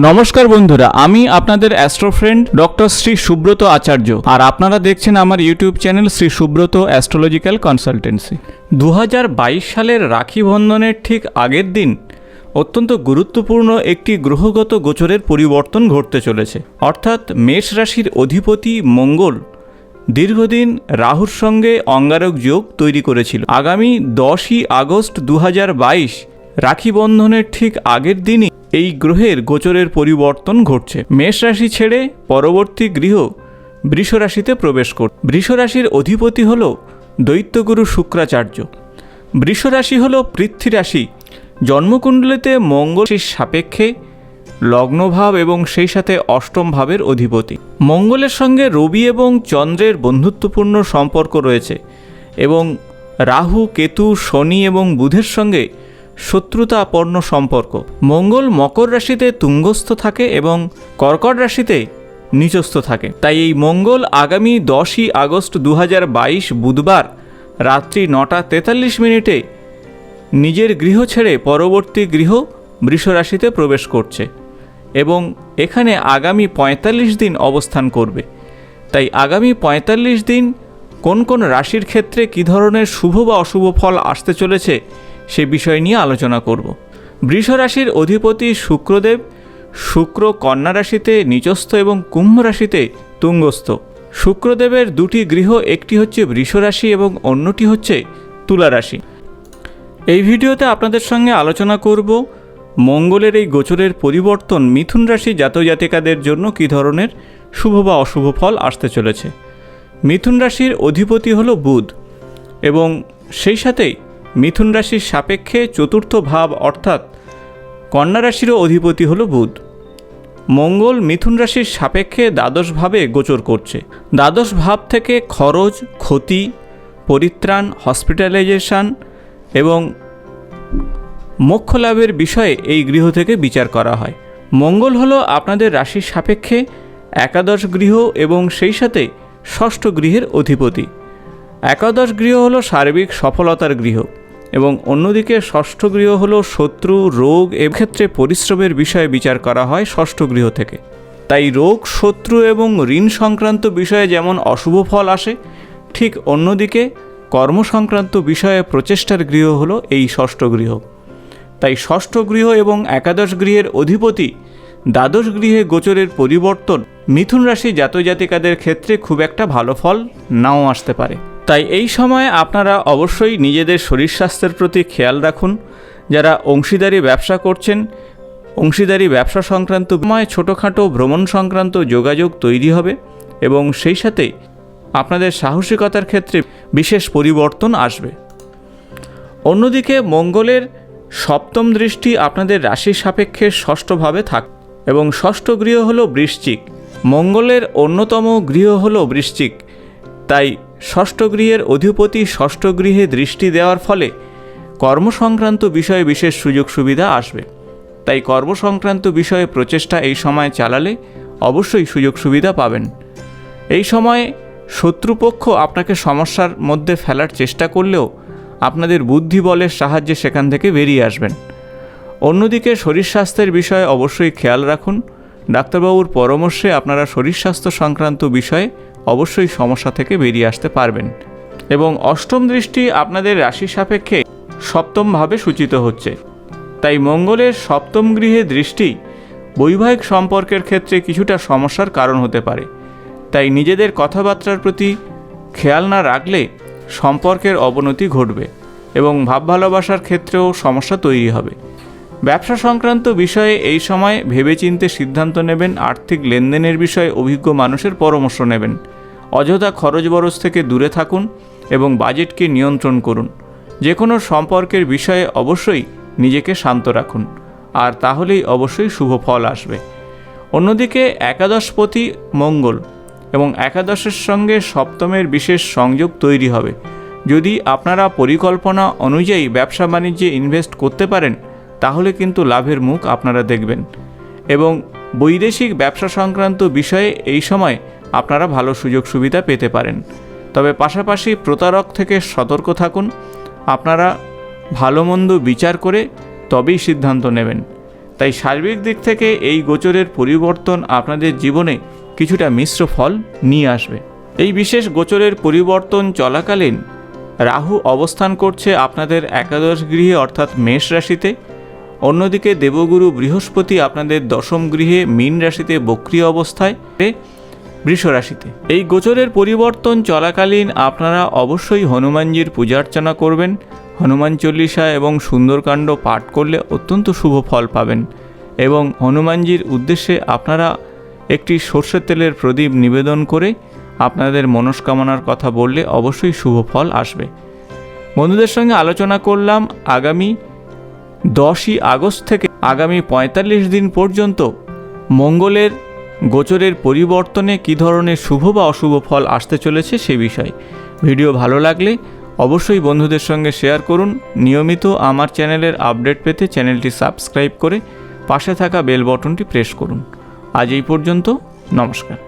নমস্কার বন্ধুরা, আমি আপনাদের astro friend doctor Shri Subrata Acharya, আর আপনারা দেখছেন আমার YouTube channel Shri Subrata astrological consultancy. 2022 সালের রাখি বন্ধনের ঠিক আগের দিন অত্যন্ত গুরুত্বপূর্ণ একটি গ্রহগত গোচরের পরিবর্তন ঘটতে চলেছে। অর্থাৎ মেষ রাশির অধিপতি মঙ্গল দীর্ঘদিন রাহুর সঙ্গে অঙ্গারক যোগ তৈরি করেছিল। আগামী 10ই আগস্ট 2022 রাখি বন্ধনের ঠিক আগের দিনই এই গ্রহের গোচরের পরিবর্তন ঘটছে। মেষ রাশি ছেড়ে পরবর্তী গৃহ বৃষ রাশিতে প্রবেশ করছে। বৃষ রাশির অধিপতি হল দৈত্যগুরু শুক্রাচার্য। বৃষ রাশি হল পৃথ্বী রাশি। জন্মকুণ্ডলিতে মঙ্গল সাপেক্ষে লগ্নভাব এবং সেই সাথে অষ্টম ভাবের অধিপতি। মঙ্গলের সঙ্গে রবি এবং চন্দ্রের বন্ধুত্বপূর্ণ সম্পর্ক রয়েছে এবং রাহু, কেতু, শনি এবং বুধের সঙ্গে শত্রুতাপন্ন সম্পর্ক। মঙ্গল মকর রাশিতে তুঙ্গস্থ থাকে এবং কর্কট রাশিতে নিচস্থ থাকে। তাই এই মঙ্গল আগামী 10ই আগস্ট 2022 বুধবার রাত্রি 9:43 নিজের গৃহ ছেড়ে পরবর্তী গৃহ বৃষ রাশিতে প্রবেশ করছে এবং এখানে আগামী 45 দিন অবস্থান করবে। তাই আগামী 45 দিন কোন কোন রাশির ক্ষেত্রে কী ধরনের শুভ বা অশুভ ফল আসতে চলেছে সে বিষয় নিয়ে আলোচনা করব। বৃষ রাশির অধিপতি শুক্রদেব, শুক্র কন্যা রাশিতে নিচস্থ এবং কুম্ভ রাশিতে তুঙ্গস্থ। শুক্রদেবের দুটি গৃহ, একটি হচ্ছে বৃষ রাশি এবং অন্যটি হচ্ছে তুলা রাশি। এই ভিডিওতে আপনাদের সঙ্গে আলোচনা করব মঙ্গলের এই গোচরের পরিবর্তন মিথুন রাশি জাতক জাতিকাদের জন্য কী ধরনের শুভ বা অশুভ ফল আসতে চলেছে। মিথুন রাশির অধিপতি হলো বুধ এবং সেই সাথেই মিথুন রাশির সাপেক্ষে চতুর্থ ভাব অর্থাৎ কন্যা রাশিরও অধিপতি হলো বুধ। মঙ্গল মিথুন রাশির সাপেক্ষে দ্বাদশ ভাবে গোচর করছে। দ্বাদশ ভাব থেকে খরচ, ক্ষতি, পরিত্রাণ, হসপিটালাইজেশন এবং মোক্ষ লাভের বিষয়ে এই গৃহ থেকে বিচার করা হয়। মঙ্গল হলো আপনাদের রাশির সাপেক্ষে একাদশ গৃহ এবং সেই সাথে ষষ্ঠ গৃহের অধিপতি। একাদশ গৃহ হলো সার্বিক সফলতার গৃহ এবং অন্যদিকে ষষ্ঠ গৃহ হলো শত্রু, রোগ, এক্ষেত্রে পরিশ্রমের বিষয়ে বিচার করা হয় ষষ্ঠ গৃহ থেকে। তাই রোগ, শত্রু এবং ঋণ সংক্রান্ত বিষয়ে যেমন অশুভ ফল আসে, ঠিক অন্যদিকে কর্ম সংক্রান্ত বিষয়ে প্রচেষ্টার গৃহ হলো এই ষষ্ঠ গৃহ। তাই ষষ্ঠ গৃহ এবং একাদশ গৃহের অধিপতি দ্বাদশ গৃহে গোচরের পরিবর্তন মিথুন রাশি জাতক জাতিকাদের ক্ষেত্রে খুব একটা ভালো ফল নাও আসতে পারে। তাই এই সময়ে আপনারা অবশ্যই নিজেদের শরীর স্বাস্থ্যের প্রতি খেয়াল রাখুন। যারা অংশীদারি ব্যবসা করছেন, অংশীদারি ব্যবসা সংক্রান্ত সময় ছোটোখাটো ভ্রমণ সংক্রান্ত যোগাযোগ তৈরি হবে এবং সেই সাথে আপনাদের সাহসিকতার ক্ষেত্রে বিশেষ পরিবর্তন আসবে। অন্যদিকে মঙ্গলের সপ্তম দৃষ্টি আপনাদের রাশির সাপেক্ষে ষষ্ঠভাবে থাকে এবং ষষ্ঠ গৃহ হলো বৃশ্চিক। মঙ্গলের অন্যতম গৃহ হলো বৃশ্চিক। তাই ষষ্ঠ গৃহের অধিপতি ষষ্ঠ গৃহে দৃষ্টি দেওয়ার ফলে কর্মসংক্রান্ত বিষয়ে বিশেষ সুযোগ সুবিধা আসবে। তাই কর্মসংক্রান্ত বিষয়ে প্রচেষ্টা এই সময় চালালে অবশ্যই সুযোগ সুবিধা পাবেন। এই সময়ে শত্রুপক্ষ আপনাকে সমস্যার মধ্যে ফেলার চেষ্টা করলেও আপনাদের বুদ্ধি বলের সাহায্যে সেখান থেকে বেরিয়ে আসবেন। অন্যদিকে শরীর স্বাস্থ্যের বিষয়ে অবশ্যই খেয়াল রাখুন। ডাক্তারবাবুর পরামর্শে আপনারা শরীর স্বাস্থ্য সংক্রান্ত বিষয়ে অবশ্যই সমস্যা থেকে বেরিয়ে আসতে পারবেন। এবং অষ্টম দৃষ্টি আপনাদের রাশি সাপেক্ষে সপ্তমভাবে সূচিত হচ্ছে। তাই মঙ্গলের সপ্তম গৃহে দৃষ্টি বৈবাহিক সম্পর্কের ক্ষেত্রে কিছুটা সমস্যার কারণ হতে পারে। তাই নিজেদের কথাবার্তার প্রতি খেয়াল না রাখলে সম্পর্কের অবনতি ঘটবে এবং ভাব ভালোবাসার ক্ষেত্রেও সমস্যা তৈরি হবে। ব্যবসা সংক্রান্ত বিষয়ে এই সময় ভেবেচিন্তে সিদ্ধান্ত নেবেন। আর্থিক লেনদেনের বিষয়ে অভিজ্ঞ মানুষের পরামর্শ নেবেন। অযথা খরচ বরচ থেকে দূরে থাকুন এবং বাজেটকে নিয়ন্ত্রণ করুন। যে কোনো সম্পর্কের বিষয়ে অবশ্যই নিজেকে শান্ত রাখুন, আর তাহলেই অবশ্যই শুভ ফল আসবে। অন্যদিকে একাদশপতি মঙ্গল এবং একাদশের সঙ্গে সপ্তমের বিশেষ সংযোগ তৈরি হবে। যদি আপনারা পরিকল্পনা অনুযায়ী ব্যবসা বাণিজ্যে ইনভেস্ট করতে পারেন তাহলে কিন্তু লাভের মুখ আপনারা দেখবেন এবং বৈদেশিক ব্যবসা সংক্রান্ত বিষয়ে এই সময় আপনারা ভালো সুযোগ সুবিধা পেতে পারেন। তবে পাশাপাশি প্রতারক থেকে সতর্ক থাকুন। আপনারা ভালো মন্দ বিচার করে তবেই সিদ্ধান্ত নেবেন। তাই সার্বিক দিক থেকে এই গোচরের পরিবর্তন আপনাদের জীবনে কিছুটা মিশ্র ফল নিয়ে আসবে। এই বিশেষ গোচরের পরিবর্তন চলাকালীন রাহু অবস্থান করছে আপনাদের একাদশ গৃহে অর্থাৎ মেষ রাশিতে। অন্যদিকে দেবগুরু বৃহস্পতি আপনাদের দশম গৃহে মীন রাশিতে বক্রী অবস্থায় বৃষ রাশিতে। এই গোচরের পরিবর্তন চলাকালীন আপনারা অবশ্যই হনুমানজির পূজা অর্চনা করবেন। হনুমান চল্লিশা এবং সুন্দরকাণ্ড পাঠ করলে অত্যন্ত শুভ ফল পাবেন এবং হনুমানজির উদ্দেশ্যে আপনারা একটি সর্ষের তেলের প্রদীপ নিবেদন করে আপনাদের মনস্কামনার কথা বললে অবশ্যই শুভ ফল আসবে। বন্ধুদের সঙ্গে আলোচনা করলাম আগামী 10ই আগস্ট থেকে আগামী 45 দিন পর্যন্ত মঙ্গলের গোচরের পরিবর্তনে কী ধরনের শুভ বা অশুভ ফল আসতে চলেছে সে বিষয়ে। ভিডিও ভালো লাগলে অবশ্যই বন্ধুদের সঙ্গে শেয়ার করুন। নিয়মিত আমার চ্যানেলের আপডেট পেতে চ্যানেলটি সাবস্ক্রাইব করে পাশে থাকা বেল বটনটি প্রেস করুন। আজ এই পর্যন্ত, নমস্কার।